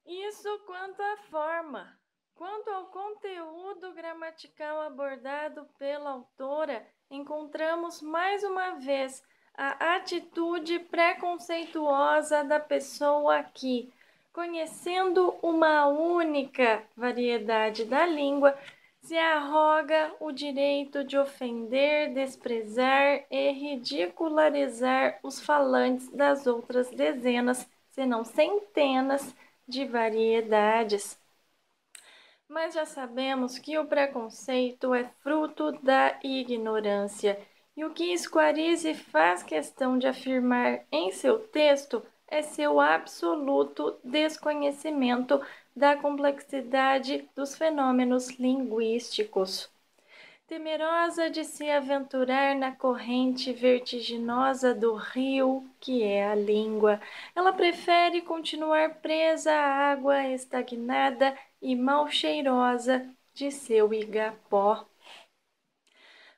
Isso quanto à forma. Quanto ao conteúdo gramatical abordado pela autora, encontramos mais uma vez a atitude preconceituosa da pessoa aqui, conhecendo uma única variedade da língua, se arroga o direito de ofender, desprezar e ridicularizar os falantes das outras dezenas, se não centenas, de variedades. Mas já sabemos que o preconceito é fruto da ignorância, e o que Squarize faz questão de afirmar em seu texto é seu absoluto desconhecimento da complexidade dos fenômenos linguísticos. Temerosa de se aventurar na corrente vertiginosa do rio, que é a língua, ela prefere continuar presa à água estagnada e mal cheirosa de seu igapó.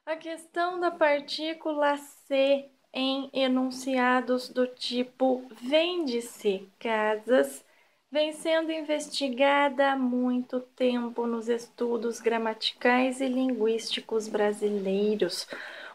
A questão da partícula C em enunciados do tipo vende-se casas vem sendo investigada há muito tempo nos estudos gramaticais e linguísticos brasileiros.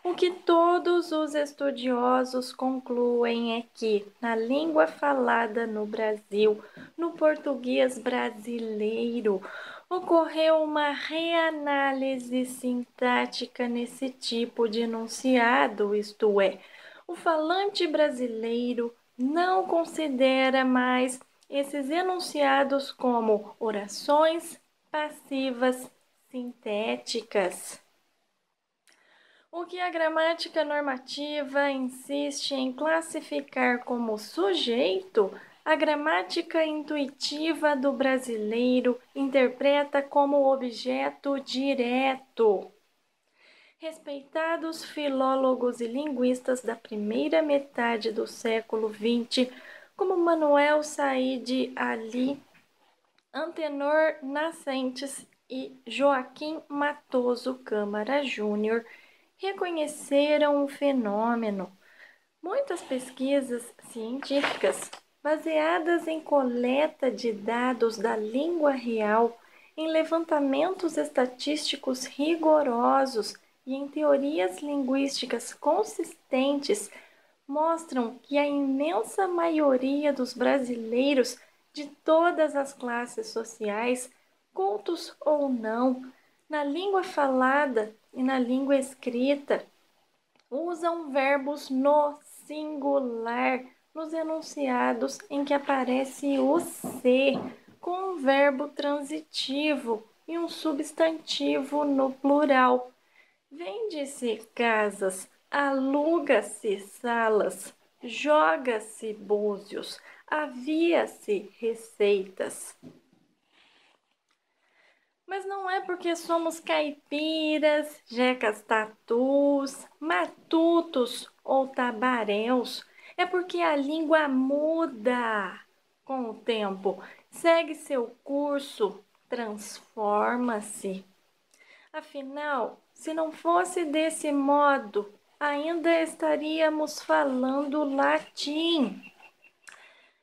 O que todos os estudiosos concluem é que, na língua falada no Brasil, no português brasileiro, ocorreu uma reanálise sintática nesse tipo de enunciado, isto é, o falante brasileiro não considera mais esses enunciados como orações passivas sintéticas. O que a gramática normativa insiste em classificar como sujeito, a gramática intuitiva do brasileiro interpreta como objeto direto. Respeitados filólogos e linguistas da primeira metade do século XX, como Manuel Said Ali, Antenor Nascentes e Joaquim Matoso Câmara Júnior, reconheceram o fenômeno. Muitas pesquisas científicas, baseadas em coleta de dados da língua real, em levantamentos estatísticos rigorosos e em teorias linguísticas consistentes, mostram que a imensa maioria dos brasileiros de todas as classes sociais, cultos ou não, na língua falada e na língua escrita, usam verbos no singular nos enunciados em que aparece o ser, com um verbo transitivo e um substantivo no plural. Vende-se casas, aluga-se salas, joga-se búzios, havia-se receitas. Mas não é porque somos caipiras, jecas tatus, matutos ou tabaréus. É porque a língua muda com o tempo, segue seu curso, transforma-se. Afinal, se não fosse desse modo, ainda estaríamos falando latim.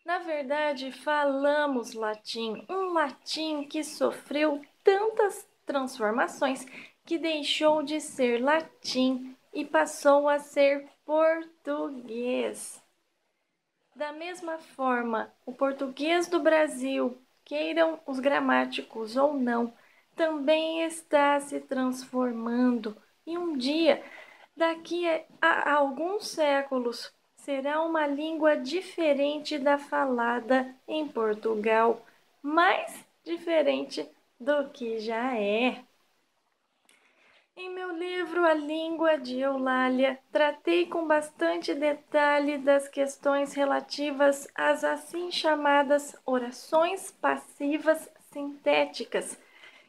Na verdade, falamos latim, um latim que sofreu tantas transformações que deixou de ser latim e passou a ser português. Da mesma forma, o português do Brasil, queiram os gramáticos ou não, também está se transformando e um dia, daqui a alguns séculos, será uma língua diferente da falada em Portugal, mais diferente do que já é. Em meu livro A Língua de Eulália, tratei com bastante detalhe das questões relativas às assim chamadas orações passivas sintéticas,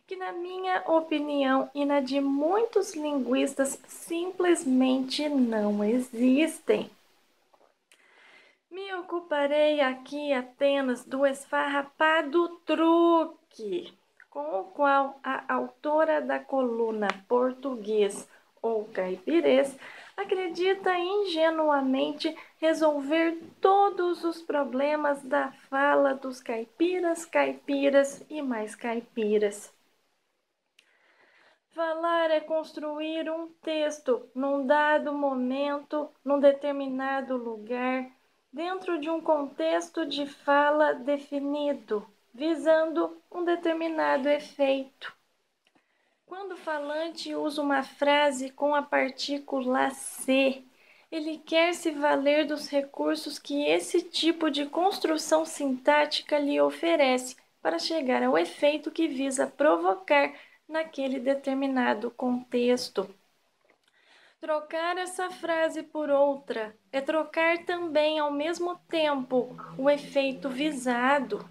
que na minha opinião e na de muitos linguistas simplesmente não existem. Me ocuparei aqui apenas do esfarrapado truque com o qual a autora da coluna Português ou Caipirês acredita ingenuamente resolver todos os problemas da fala dos caipiras, caipiras e mais caipiras. Falar é construir um texto num dado momento, num determinado lugar, dentro de um contexto de fala definido, visando um determinado efeito. Quando o falante usa uma frase com a partícula se, ele quer se valer dos recursos que esse tipo de construção sintática lhe oferece para chegar ao efeito que visa provocar naquele determinado contexto. Trocar essa frase por outra é trocar também ao mesmo tempo o efeito visado.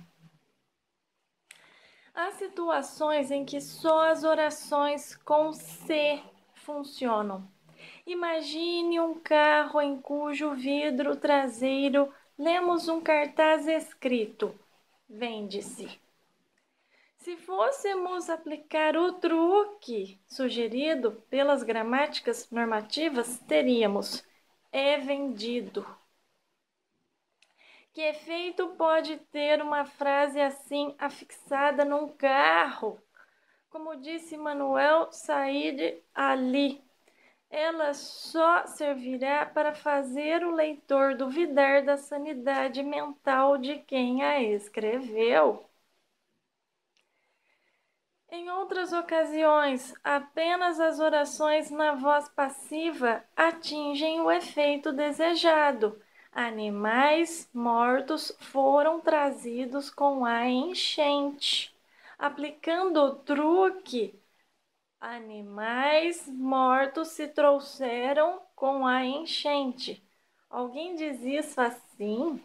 Há situações em que só as orações com se funcionam. Imagine um carro em cujo vidro traseiro lemos um cartaz escrito: vende-se. Se fôssemos aplicar o truque sugerido pelas gramáticas normativas, teríamos é vendido. Que efeito pode ter uma frase assim afixada num carro? Como disse Manuel Said Ali, ela só servirá para fazer o leitor duvidar da sanidade mental de quem a escreveu. Em outras ocasiões, apenas as orações na voz passiva atingem o efeito desejado. Animais mortos foram trazidos com a enchente. Aplicando o truque, animais mortos se trouxeram com a enchente. Alguém diz isso assim?